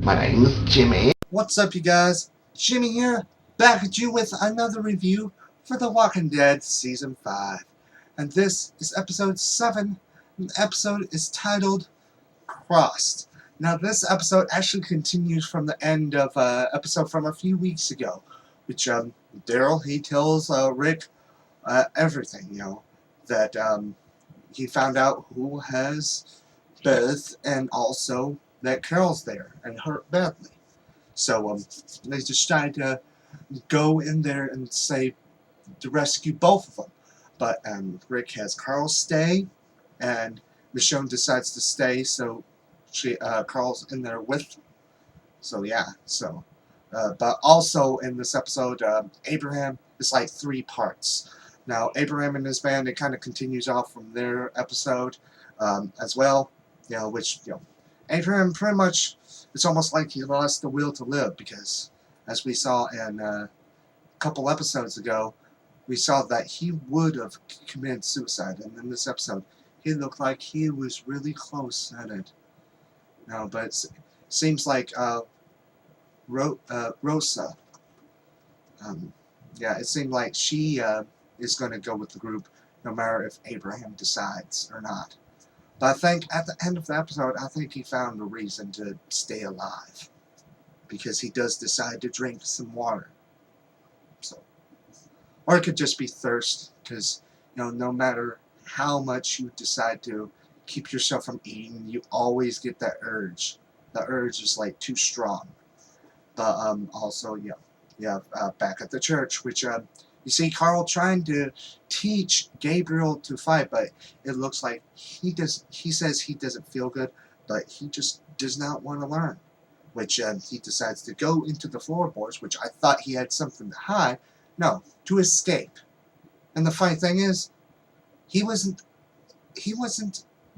My name's Jimmy. What's up, you guys? Jimmy here, back at you with another review for The Walking Dead Season 5. And this is Episode 7. And the episode is titled Crossed. Now, this episode actually continues from the end of episode from a few weeks ago, which Daryl, he tells Rick everything, that he found out who has Beth, and also that Carol's there and hurt badly. So they decide to go in there and to rescue both of them. But Rick has Carl stay, and Michonne decides to stay, so Carl's in there with them. So yeah, but also in this episode, Abraham is like 3 parts. Now, Abraham and his band, it kind of continues off from their episode as well, which, Abraham pretty much, it's almost like he lost the will to live, because as we saw in a couple episodes ago, we saw that he would have committed suicide, and in this episode, he looked like he was really close at it. Now, but it seems like Rosa, it seemed like she is going to go with the group no matter if Abraham decides or not. But I think at the end of the episode, I think he found a reason to stay alive, because he does decide to drink some water. So, or it could just be thirst, because no matter how much you decide to keep yourself from eating, you always get that urge. The urge is like too strong. But also, back at the church, which you see Carl trying to teach Gabriel to fight, but it looks like he says he doesn't feel good, but he just does not want to learn. Which he decides to go into the floorboards, which I thought he had something to hide. No, to escape. And the funny thing is, he wasn't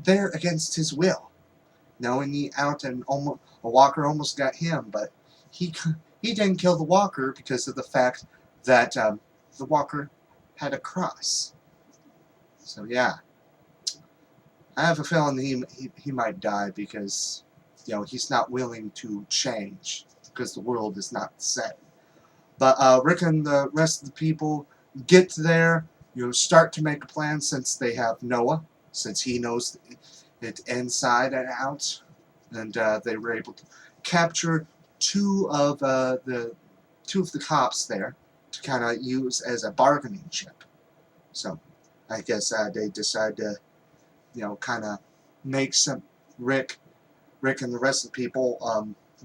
there against his will. Knowing he out and a walker almost got him, but he didn't kill the walker because of the fact that the walker had a cross. So yeah, I have a feeling he might die, because he's not willing to change, because the world is not set. But Rick and the rest of the people get there, start to make a plan, since they have Noah, since he knows it inside and out, and they were able to capture two of the cops there to kind of use as a bargaining chip. So I guess they decide to kind of make some Rick and the rest of the people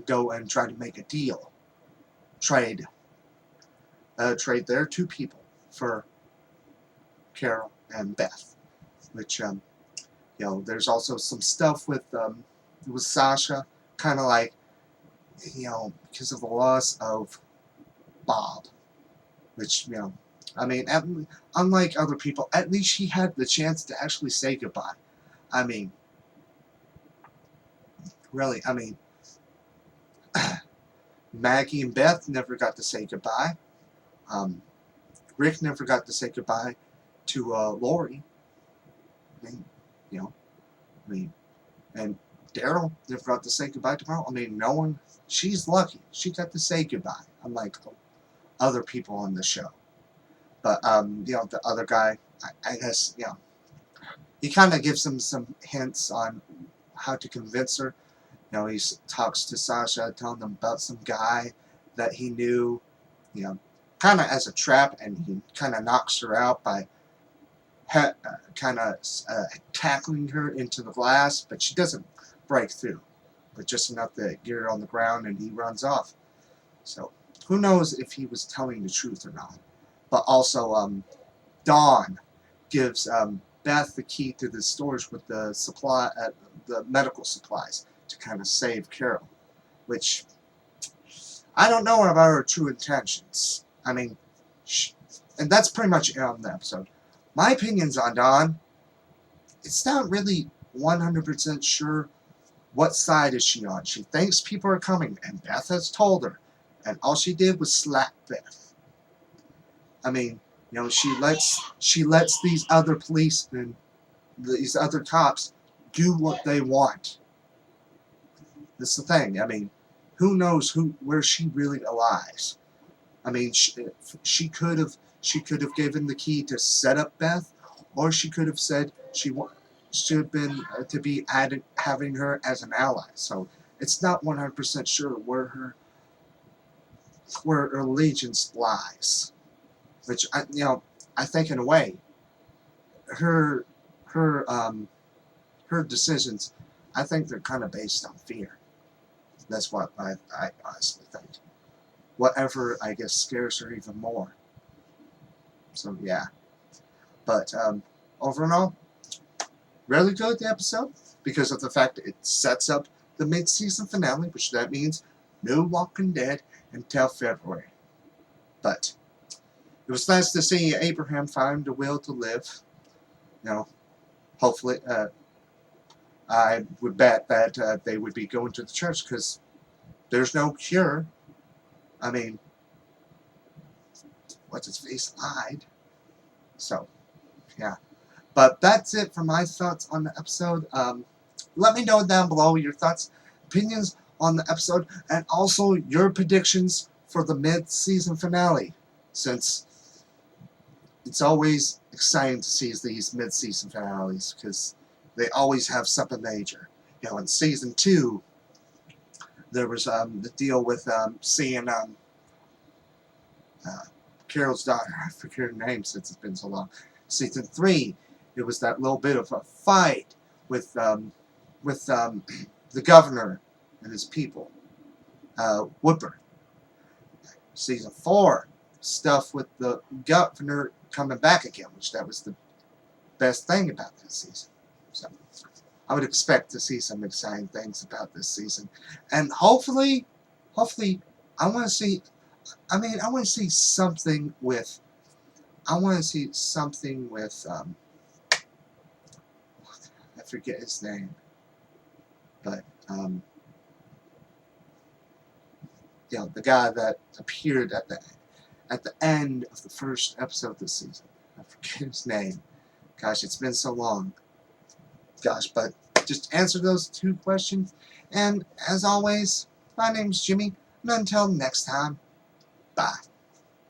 go and try to make a deal, trade their 2 people for Carol and Beth, which there's also some stuff with Sasha, kind of like because of the loss of Bob, which I mean, unlike other people, at least she had the chance to actually say goodbye. I mean, really, Maggie and Beth never got to say goodbye. Rick never got to say goodbye to Lori. And Daryl never got to say goodbye to Carl. No one. She's lucky. She got to say goodbye, unlike other people on the show. But the other guy, I guess, he kind of gives him some hints on how to convince her. He talks to Sasha, telling them about some guy that he knew, kind of as a trap, and he kind of knocks her out by tackling her into the glass, but she doesn't break through, but just enough to get her on the ground, and he runs off. So who knows if he was telling the truth or not. But also, Dawn gives Beth the key to the storage with the medical supplies to kind of save Carol, which I don't know about her true intentions. And that's pretty much it on the episode. My opinions on Dawn, it's not really 100% sure what side is she on. She thinks people are coming, and Beth has told her, and all she did was slap Beth. She lets these other policemen, these other cops, do what they want. That's the thing. who knows where she really lies. I mean, she could have given the key to set up Beth, or she could have said should have been to be having her as an ally. So it's not 100% sure where her allegiance lies. Which I think in a way, her her um her decisions, I think they're kind of based on fear. That's what I honestly think. Whatever, I guess, scares her even more. So yeah, but overall, really good episode because of the fact that it sets up the mid-season finale, which that means no Walking Dead until February. But it was nice to see Abraham find the will to live. Hopefully, I would bet that they would be going to the church because there's no cure. I mean, what's his face lied. So, yeah. But that's it for my thoughts on the episode. Let me know down below your thoughts, opinions on the episode, and also your predictions for the mid-season finale, since it's always exciting to see these mid-season finales because they always have something major. In season 2, there was the deal with seeing Carol's daughter. I forget her name since it's been so long. Season 3, it was that little bit of a fight with the governor and his people, Woodburn. Season 4, stuff with the governor coming back again, which that was the best thing about this season. So I would expect to see some exciting things about this season, and hopefully, I want to see. I want to see something with. I forget his name, but the guy that appeared at the end of the first episode this season. I forget his name. Gosh, it's been so long. Gosh, but just answer those 2 questions. And as always, my name's Jimmy, and until next time, bye.